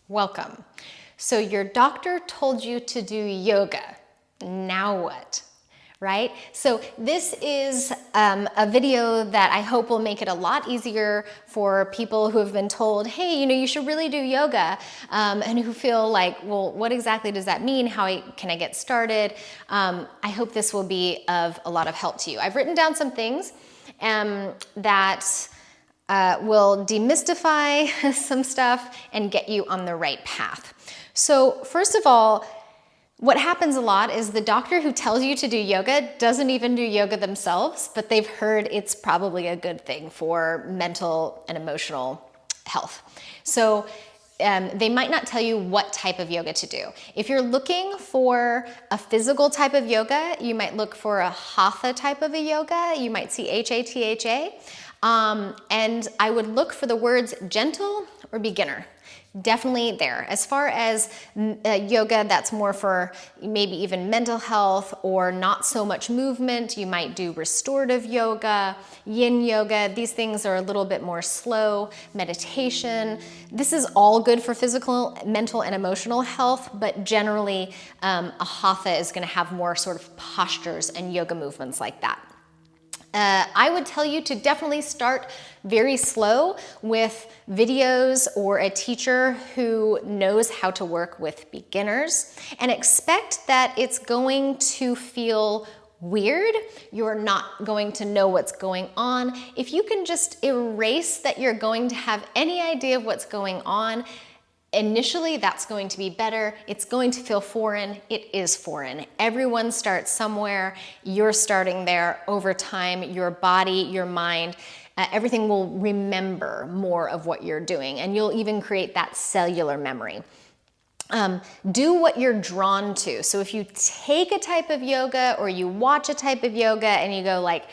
Welcome. So your doctor told you to do yoga. Now what? Right? So this is a video that I hope will make it a lot easier for people who have been told, hey, you should really do yoga, and who feel like, well, what exactly does that mean? How can I get started? I hope this will be of a lot of help to you. I've written down some things that will demystify some stuff and get you on the right path. So first of all, what happens a lot is the doctor who tells you to do yoga doesn't even do yoga themselves, but they've heard it's probably a good thing for mental and emotional health. So they might not tell you what type of yoga to do. If you're looking for a physical type of yoga, you might look for a hatha type of a yoga. You might see H-A-T-H-A. And I would look for the words gentle or beginner. Definitely there. As far as yoga, that's more for maybe even mental health or not so much movement. You might do restorative yoga, yin yoga. These things are a little bit more slow. Meditation. This is all good for physical, mental, and emotional health, but generally a hatha is going to have more sort of postures and yoga movements like that. I would tell you to definitely start very slow with videos or a teacher who knows how to work with beginners, and expect that it's going to feel weird. You're not going to know what's going on. If you can just erase that you're going to have any idea of what's going on, initially, that's going to be better. It's going to feel foreign. It is foreign. Everyone starts somewhere. You're starting there. Over time, your body, your mind, everything will remember more of what you're doing, and you'll even create that cellular memory. Do what you're drawn to. So if you take a type of yoga or you watch a type of yoga and you go like,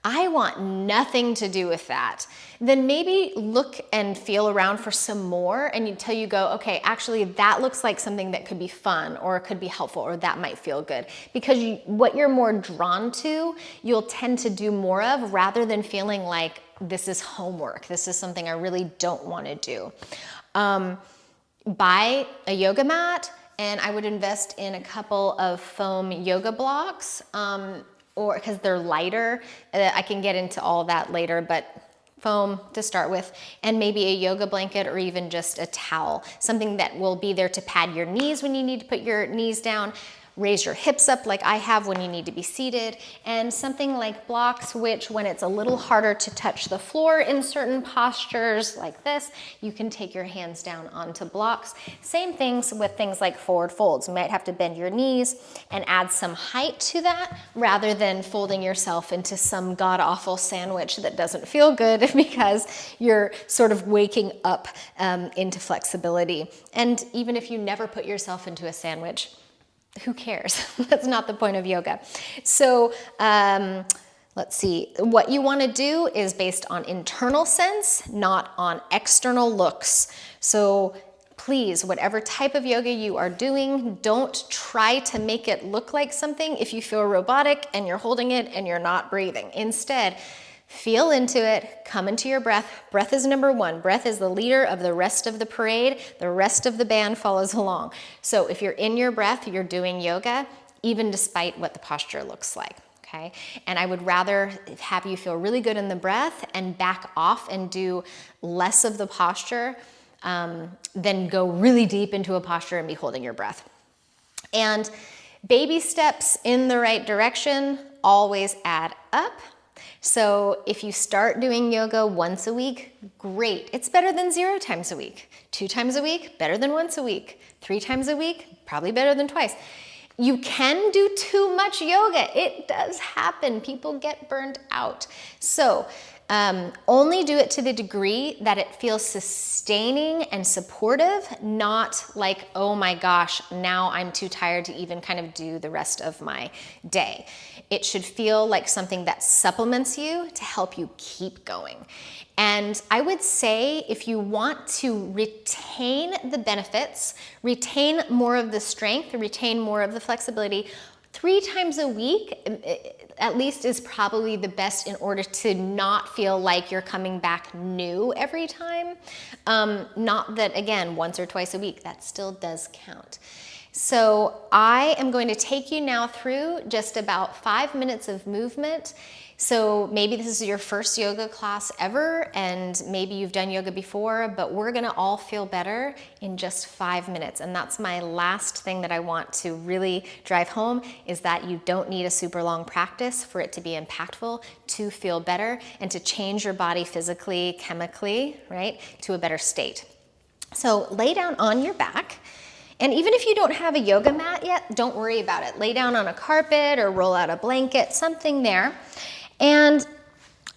I want nothing to do with that, then maybe look and feel around for some more until you go, okay, actually that looks like something that could be fun or could be helpful or that might feel good. Because what you're more drawn to, you'll tend to do more of rather than feeling like this is homework. This is something I really don't want to do. Buy a yoga mat, and I would invest in a couple of foam yoga blocks. Or because they're lighter. I can get into all that later, but foam to start with, and maybe a yoga blanket or even just a towel, something that will be there to pad your knees when you need to put your knees down, raise your hips up like I have when you need to be seated, and something like blocks, which when it's a little harder to touch the floor in certain postures like this, you can take your hands down onto blocks. Same things with things like forward folds. You might have to bend your knees and add some height to that rather than folding yourself into some god-awful sandwich that doesn't feel good because you're sort of waking up into flexibility. And even if you never put yourself into a sandwich, who cares? That's not the point of yoga. So let's see. What you want to do is based on internal sense, not on external looks. So please, whatever type of yoga you are doing, don't try to make it look like something if you feel robotic and you're holding it and you're not breathing. Instead, feel into it, come into your breath. Breath is number one. Breath is the leader of the rest of the parade. The rest of the band follows along. So if you're in your breath, you're doing yoga, even despite what the posture looks like, okay? And I would rather have you feel really good in the breath and back off and do less of the posture than go really deep into a posture and be holding your breath. And baby steps in the right direction always add up. So if you start doing yoga once a week, great. It's better than 0 times a week. 2 times a week, better than once a week. 3 times a week, probably better than twice. You can do too much yoga. It does happen. People get burned out. So only do it to the degree that it feels sustaining and supportive, not like, oh my gosh, now I'm too tired to even kind of do the rest of my day. It should feel like something that supplements you to help you keep going. And I would say if you want to retain the benefits, retain more of the strength, retain more of the flexibility, 3 times a week, at least, is probably the best in order to not feel like you're coming back new every time. Not that, again, once or twice a week, that still does count. So I am going to take you now through just about 5 minutes of movement. So maybe this is your first yoga class ever, and maybe you've done yoga before, but we're gonna all feel better in just 5 minutes. And that's my last thing that I want to really drive home, is that you don't need a super long practice for it to be impactful, to feel better, and to change your body physically, chemically, right, to a better state. So lay down on your back. And even if you don't have a yoga mat yet, don't worry about it. Lay down on a carpet or roll out a blanket, something there. And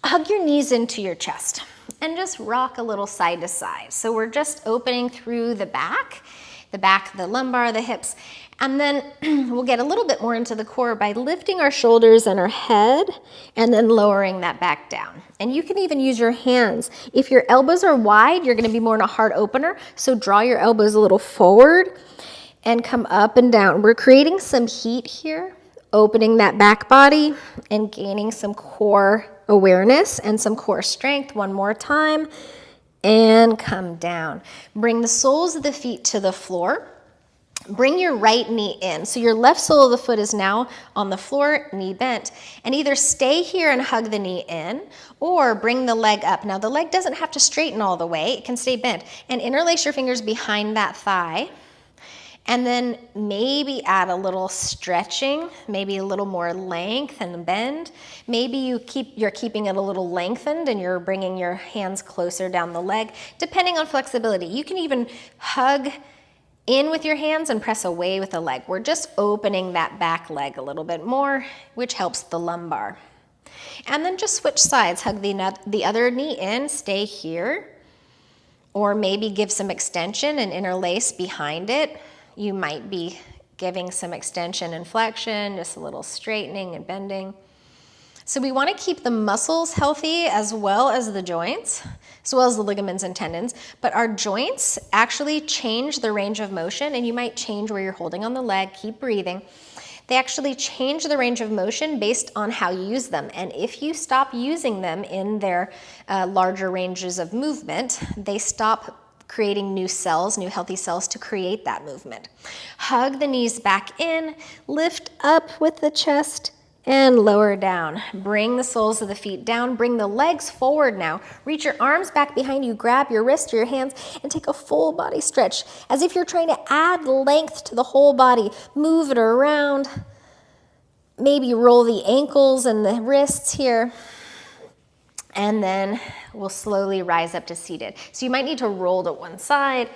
hug your knees into your chest and just rock a little side to side. So we're just opening through the back, the lumbar, the hips. And then we'll get a little bit more into the core by lifting our shoulders and our head and then lowering that back down. And you can even use your hands. If your elbows are wide, you're gonna be more in a heart opener. So draw your elbows a little forward and come up and down. We're creating some heat here, opening that back body and gaining some core awareness and some core strength. One more time, and come down. Bring the soles of the feet to the floor. Bring your right knee in. So your left sole of the foot is now on the floor, knee bent. And either stay here and hug the knee in, or bring the leg up. Now the leg doesn't have to straighten all the way, it can stay bent. And interlace your fingers behind that thigh. And then maybe add a little stretching, maybe a little more length and bend. Maybe you're keeping it a little lengthened and you're bringing your hands closer down the leg, depending on flexibility. You can even hug in with your hands and press away with the leg. We're just opening that back leg a little bit more, which helps the lumbar. And then just switch sides. Hug the other knee in, stay here, or maybe give some extension and interlace behind it. You might be giving some extension and flexion, just a little straightening and bending. So we want to keep the muscles healthy as well as the joints, as well as the ligaments and tendons, but our joints actually change the range of motion, and you might change where you're holding on the leg, keep breathing. They actually change the range of motion based on how you use them, and if you stop using them in their larger ranges of movement, they stop creating new cells, new healthy cells to create that movement. Hug the knees back in, lift up with the chest, and lower down. Bring the soles of the feet down, bring the legs forward now. Reach your arms back behind you, grab your wrist or your hands, and take a full body stretch, as if you're trying to add length to the whole body. Move it around. Maybe roll the ankles and the wrists here. And then we'll slowly rise up to seated. So you might need to roll to one side,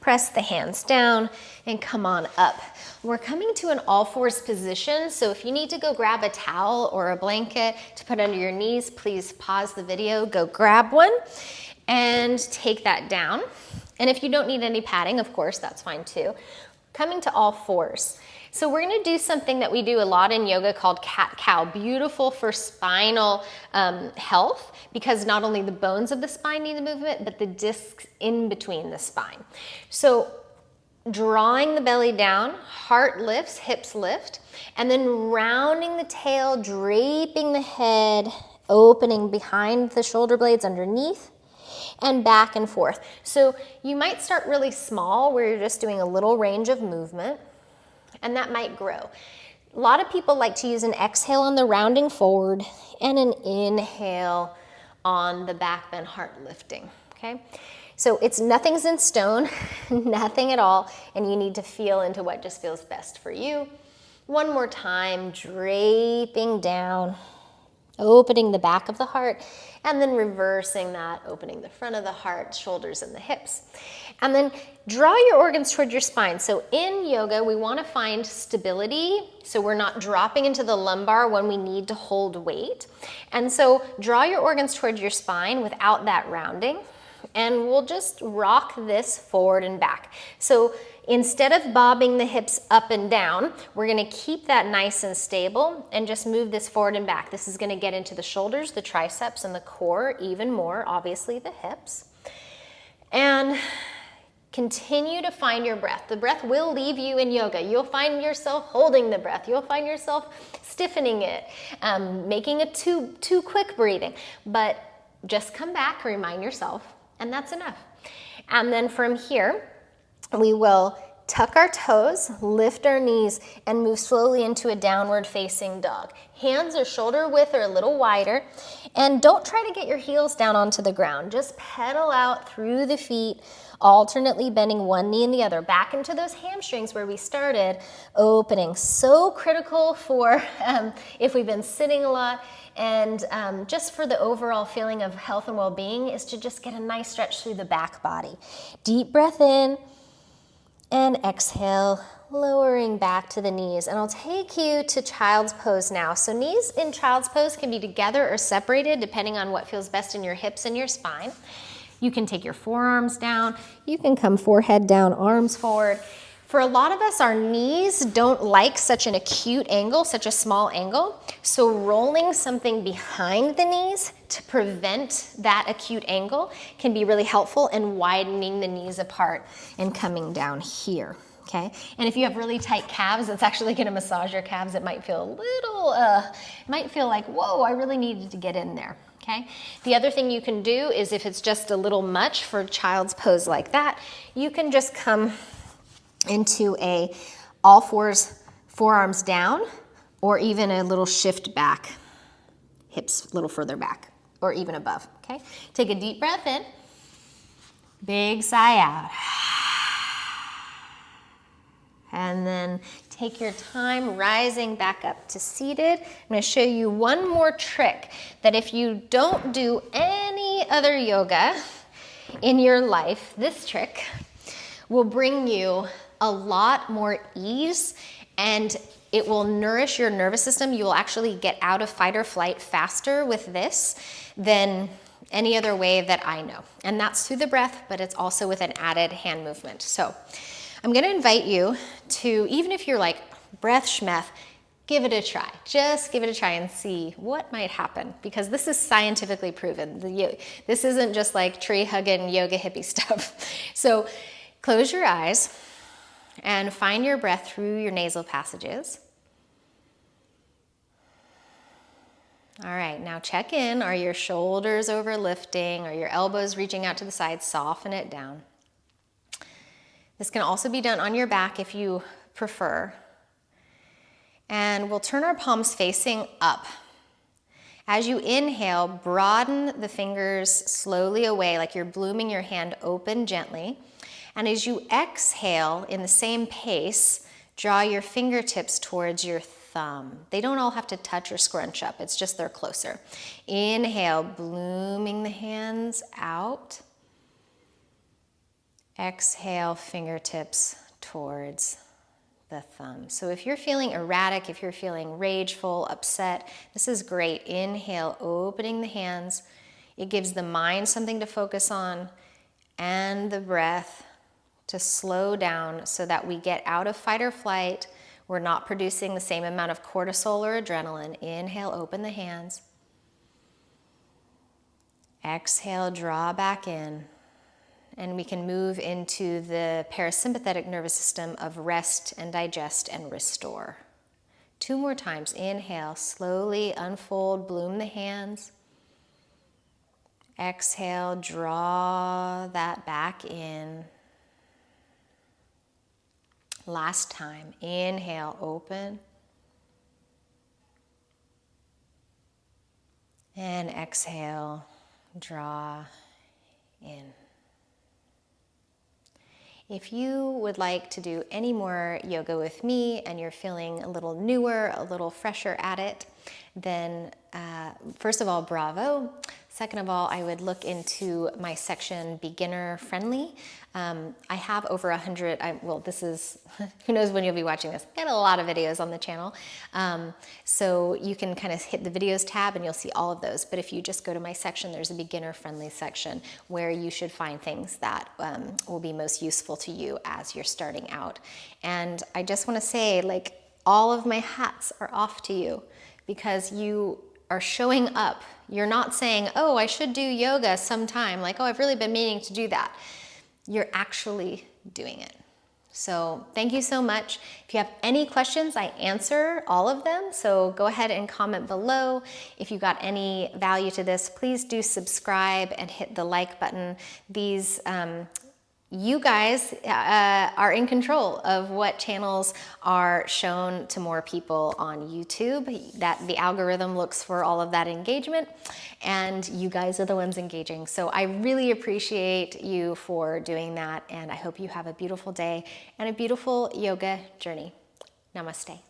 press the hands down, and come on up. We're coming to an all fours position, so if you need to go grab a towel or a blanket to put under your knees, please pause the video, go grab one, and take that down. And if you don't need any padding, of course, that's fine too. Coming to all fours. So we're gonna do something that we do a lot in yoga called cat-cow. Beautiful for spinal health, because not only the bones of the spine need the movement, but the discs in between the spine. So drawing the belly down, heart lifts, hips lift, and then rounding the tail, draping the head, opening behind the shoulder blades underneath, and back and forth. So you might start really small, where you're just doing a little range of movement, and that might grow. A lot of people like to use an exhale on the rounding forward and an inhale on the back bend, heart lifting, okay? So nothing's in stone, nothing at all, and you need to feel into what just feels best for you. One more time, draping down, opening the back of the heart, and then reversing that, opening the front of the heart, shoulders and the hips. And then draw your organs toward your spine. So in yoga, we want to find stability, so we're not dropping into the lumbar when we need to hold weight. And so draw your organs toward your spine without that rounding, and we'll just rock this forward and back. So instead of bobbing the hips up and down, we're gonna keep that nice and stable and just move this forward and back. This is gonna get into the shoulders, the triceps, and the core even more, obviously the hips. And Continue to find your breath. The breath will leave you in yoga. You'll find yourself holding the breath. You'll find yourself stiffening it, making it too quick breathing. But just come back, remind yourself, and that's enough. And then from here, we will tuck our toes, lift our knees, and move slowly into a downward facing dog. Hands are shoulder width or a little wider, and don't try to get your heels down onto the ground. Just pedal out through the feet, alternately bending one knee and the other, back into those hamstrings where we started, opening. So critical for if we've been sitting a lot, and just for the overall feeling of health and well-being is to just get a nice stretch through the back body. Deep breath in, and exhale, lowering back to the knees. And I'll take you to child's pose now. So knees in child's pose can be together or separated depending on what feels best in your hips and your spine. You can take your forearms down. You can come forehead down, arms forward. For a lot of us, our knees don't like such an acute angle, such a small angle. So rolling something behind the knees to prevent that acute angle can be really helpful in widening the knees apart and coming down here, okay? And if you have really tight calves, it's actually gonna massage your calves. It might feel a little, might feel like, whoa, I really needed to get in there. Okay. The other thing you can do is if it's just a little much for child's pose like that, you can just come into a all fours, forearms down, or even a little shift back, hips a little further back, or even above, okay? Take a deep breath in, big sigh out. And then take your time rising back up to seated. I'm going to show you one more trick that if you don't do any other yoga in your life, this trick will bring you a lot more ease and it will nourish your nervous system. You will actually get out of fight or flight faster with this than any other way that I know. And that's through the breath, but it's also with an added hand movement. So I'm gonna invite you to, even if you're like breath schmeth, give it a try. Just give it a try and see what might happen, because this is scientifically proven. This isn't just like tree hugging yoga hippie stuff. So close your eyes and find your breath through your nasal passages. All right, now check in. Are your shoulders over lifting? Are your elbows reaching out to the side? Soften it down. This can also be done on your back if you prefer. And we'll turn our palms facing up. As you inhale, broaden the fingers slowly away, like you're blooming your hand open gently. And as you exhale in the same pace, draw your fingertips towards your thumb. They don't all have to touch or scrunch up, it's just they're closer. Inhale, blooming the hands out. Exhale, fingertips towards the thumb. So if you're feeling erratic, if you're feeling rageful, upset, this is great. Inhale, opening the hands. It gives the mind something to focus on and the breath to slow down so that we get out of fight or flight. We're not producing the same amount of cortisol or adrenaline. Inhale, open the hands. Exhale, draw back in. And we can move into the parasympathetic nervous system of rest and digest and restore. 2 more times. Inhale, slowly unfold, bloom the hands. Exhale, draw that back in. Last time. Inhale, open. And exhale, draw in. If you would like to do any more yoga with me and you're feeling a little newer, a little fresher at it, then first of all, bravo. Second of all, I would look into my section beginner friendly. I have over 100, well, this is, who knows when you'll be watching this. I got a lot of videos on the channel. So you can kind of hit the videos tab and you'll see all of those. But if you just go to my section, there's a beginner friendly section where you should find things that will be most useful to you as you're starting out. And I just want to say, like, all of my hats are off to you because you are showing up. You're not saying, oh, I should do yoga sometime. Like, oh, I've really been meaning to do that. you're actually doing it. So thank you so much. If you have any questions, I answer all of them. So go ahead and comment below. If you got any value to this, please do subscribe and hit the like button. You guys are in control of what channels are shown to more people on YouTube. That the algorithm looks for all of that engagement, and you guys are the ones engaging. So I really appreciate you for doing that, and I hope you have a beautiful day and a beautiful yoga journey. Namaste.